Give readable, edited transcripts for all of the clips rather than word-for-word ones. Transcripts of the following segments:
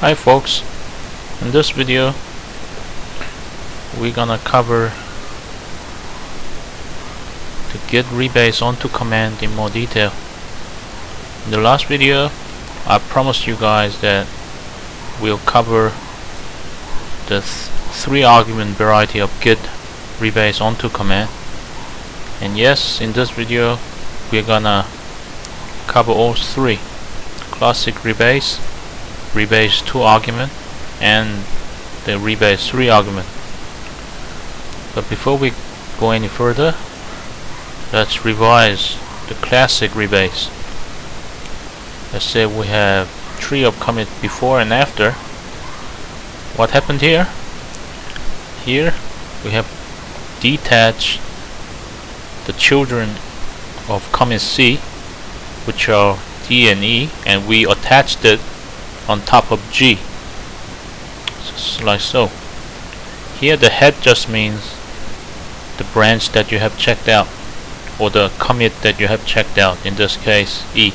Hi folks, in this video we're gonna cover the git rebase onto command in more detail. In the last video I promised you guys that we'll cover the three argument variety of git rebase onto command, and yes, in this video we're gonna cover all three: classic rebase, rebase 2 argument, and the rebase 3 argument. But before we go any further, let's revise the classic rebase. Let's say we have tree of commit before and after. What happened here? Here we have detached the children of commit C, which are D and E, and we attached it on top of G, just like so. Here the head just means the branch that you have checked out, or the commit that you have checked out, in this case E.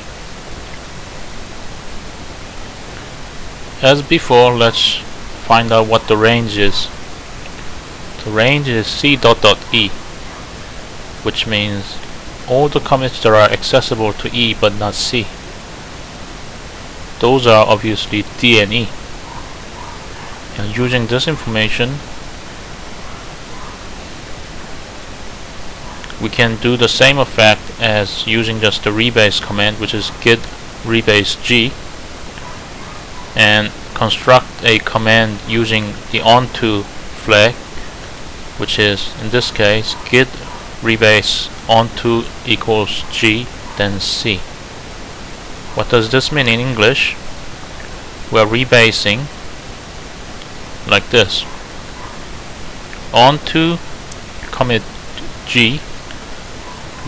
As before, let's find out what the range is. The range is C.E, which means all the commits that are accessible to E but not C. Those are obviously D and E. And using this information, we can do the same effect as using just the rebase command, which is git rebase G, and construct a command using the onto flag, which is in this case git rebase onto equals G then C. What does this mean in English? We're rebasing like this: onto commit G,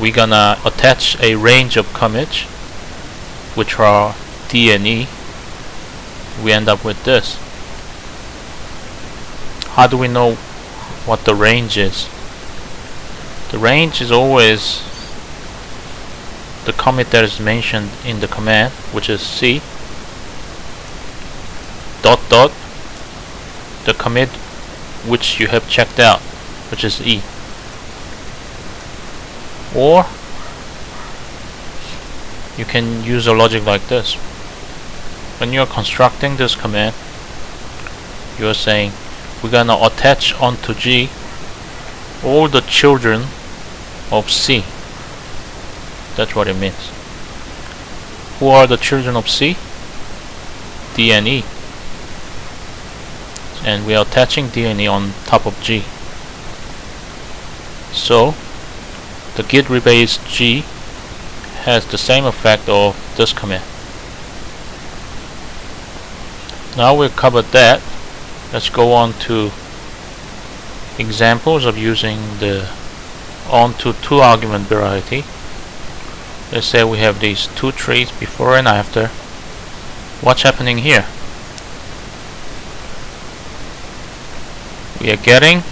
we're gonna attach a range of commits which are D and E. We end up with this. How do we know what the range is? The range is always the commit that is mentioned in the command, which is C dot dot the commit which you have checked out, which is E. Or you can use a logic like this. When you're constructing this command, you're saying we're gonna attach onto G all the children of C. That's what it means. Who are the children of C? D and E. And we are attaching D and E on top of G. So the git rebase G has the same effect of this command. Now we've covered that, let's go on to examples of using the onto 2 argument variety. Let's say we have these two trees before and after. What's happening here? We are getting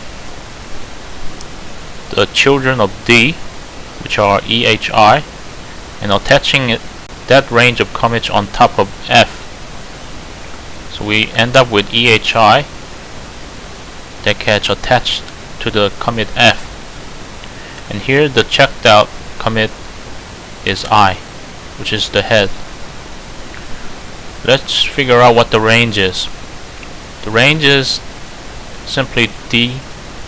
the children of D, which are EHI, and attaching that range of commits on top of F. So we end up with EHI that gets attached to the commit F. And here the checked out commit is I, which is the head. Let's figure out what the range is. The range is simply D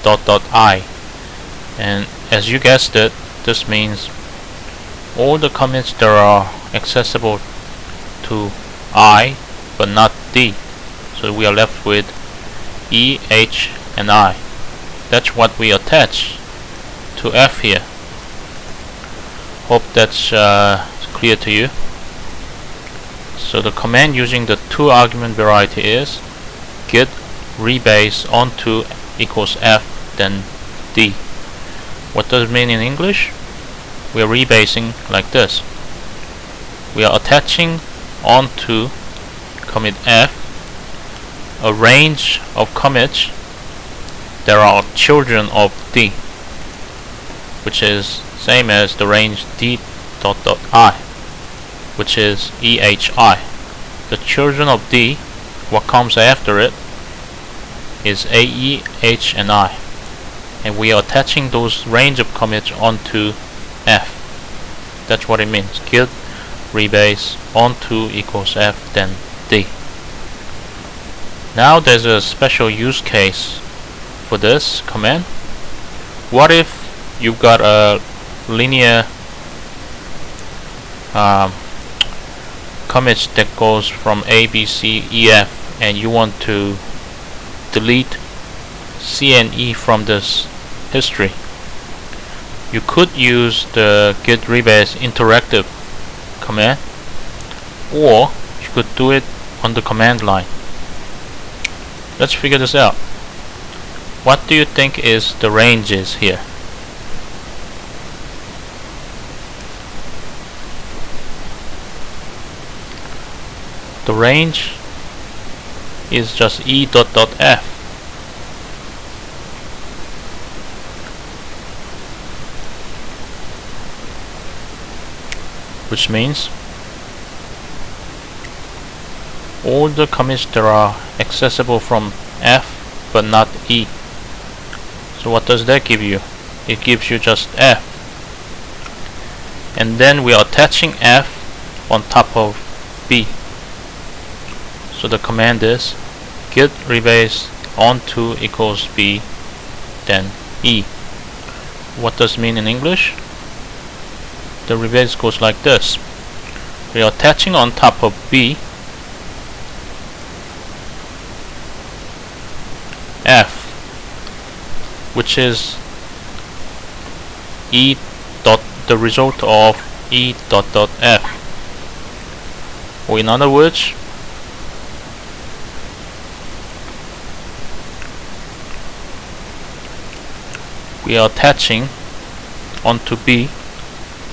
dot dot I, and as you guessed it, this means all the commits that are accessible to I but not D. So we are left with E, H, and I. That's what we attach to F here. Hope that's clear to you. So the command using the 2 argument variety is git rebase onto equals F then D. What does it mean in English? We are rebasing like this. We are attaching onto commit F a range of commits that are children of D, which is same as the range D dot I, which is EHI. The children of D what comes after it is A, E, H, and I, and we are attaching those range of commits onto F. That's what it means. Git rebase onto equals F, then D. Now there's a special use case for this command. What if you've got a linear commits that goes from A, B, C, E, F, and you want to delete C and E from this history? You could use the git rebase interactive command, or you could do it on the command line. Let's figure this out. What do you think is the ranges here? The range is just E dot dot F. Which means all the commits that are accessible from F but not E. So what does that give you? It gives you just F. And then we are attaching F on top of B. So the command is git rebase onto equals B, then E. What does it mean in English? The rebase goes like this. We are attaching on top of B F, which is E dot the result of E dot dot F. Or in other words, we are attaching onto B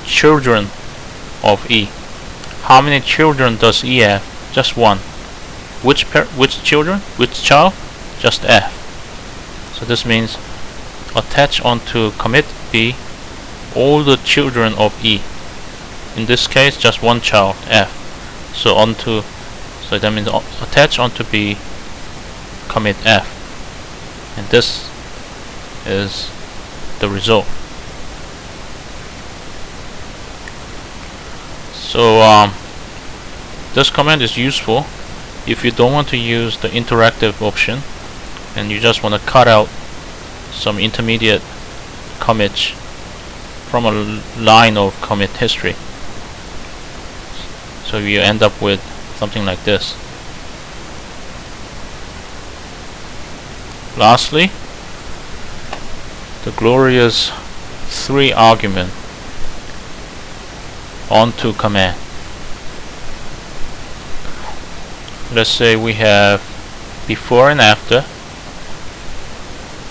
children of E. How many children does E have? Just one. Which children? Which child? Just F. So this means attach onto commit B all the children of E. In this case, just one child, F. So that means attach onto B commit F. And this is the result. So this command is useful if you don't want to use the interactive option and you just want to cut out some intermediate commits from a line of commit history. So you end up with something like this. Lastly, the glorious 3 argument onto command. Let's say we have before and after.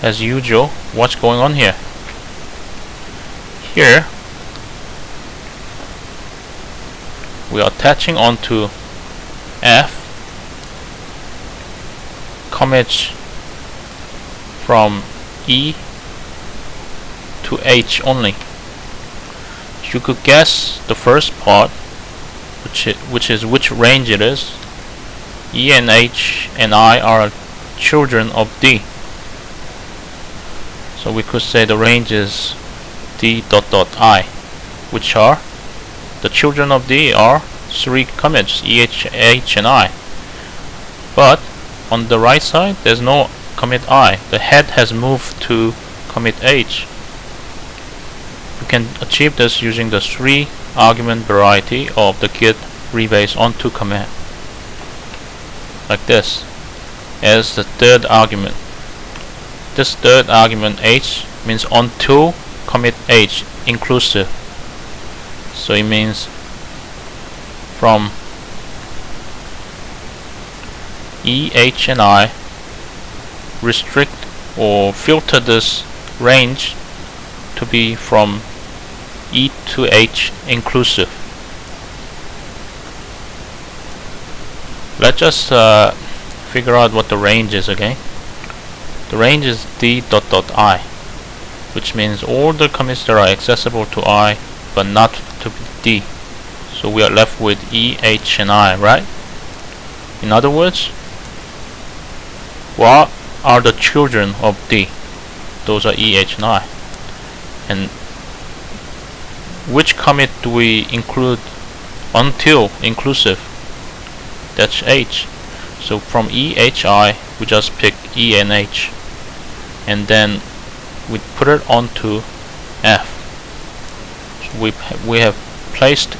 As usual, what's going on here? Here we are attaching onto F commits from E to H only. You could guess the first part, which is which range it is. E and H and I are children of D. So we could say the range is D dot dot I, which are the children of D are 3 commits, E, H, and I. But on the right side, there's no commit I. The head has moved to commit H. You can achieve this using the 3 argument variety of the git rebase onto command, like this, as the 3rd argument. This 3rd argument H means onto commit H inclusive. So it means from E, H, and I, restrict or filter this range to be from E to H inclusive. Let's just figure out what the range is again. The range is D dot dot I, which means all the commits that are accessible to I but not to D. So we are left with E, H, and I, right? In other words, what are the children of D? Those are E, H, and I. And which commit do we include until inclusive? That's H. So from E, H, I, we just pick E and H, and then we put it onto F. So we have placed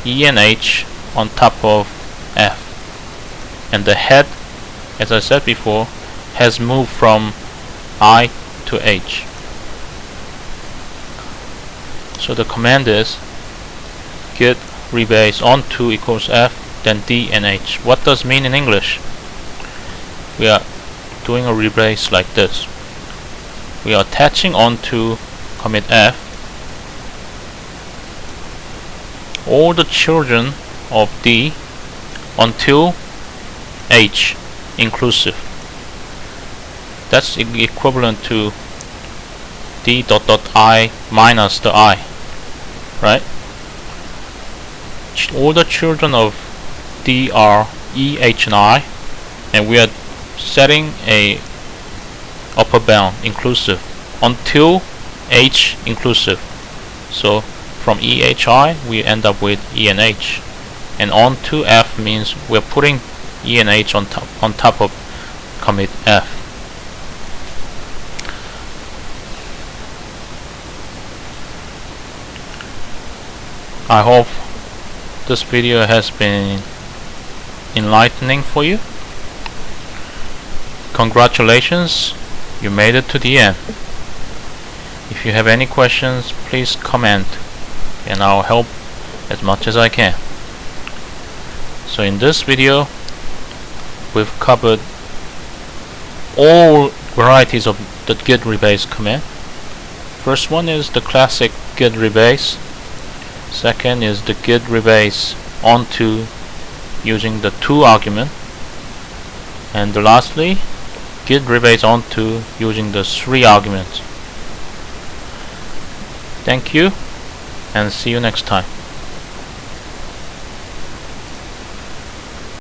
E and H on top of F, and the head, as I said before, has moved from I to H. So the command is git rebase onto equals F, then D and H. What does mean in English? We are doing a rebase like this. We are attaching onto commit F all the children of D until H inclusive. That's equivalent to D dot dot I minus the I, right? All the children of D are E, H, and I, and we are setting a upper bound inclusive until H inclusive. So from E, H, I we end up with E and H, and on to F means we're putting E and H on top of commit F. I hope this video has been enlightening for you. Congratulations, you made it to the end. If you have any questions, please comment and I'll help as much as I can. So in this video, we've covered all varieties of the git rebase command. First one is the classic git rebase. Second is the git rebase onto using the to argument. And lastly, git rebase onto using the 3 arguments. Thank you and see you next time.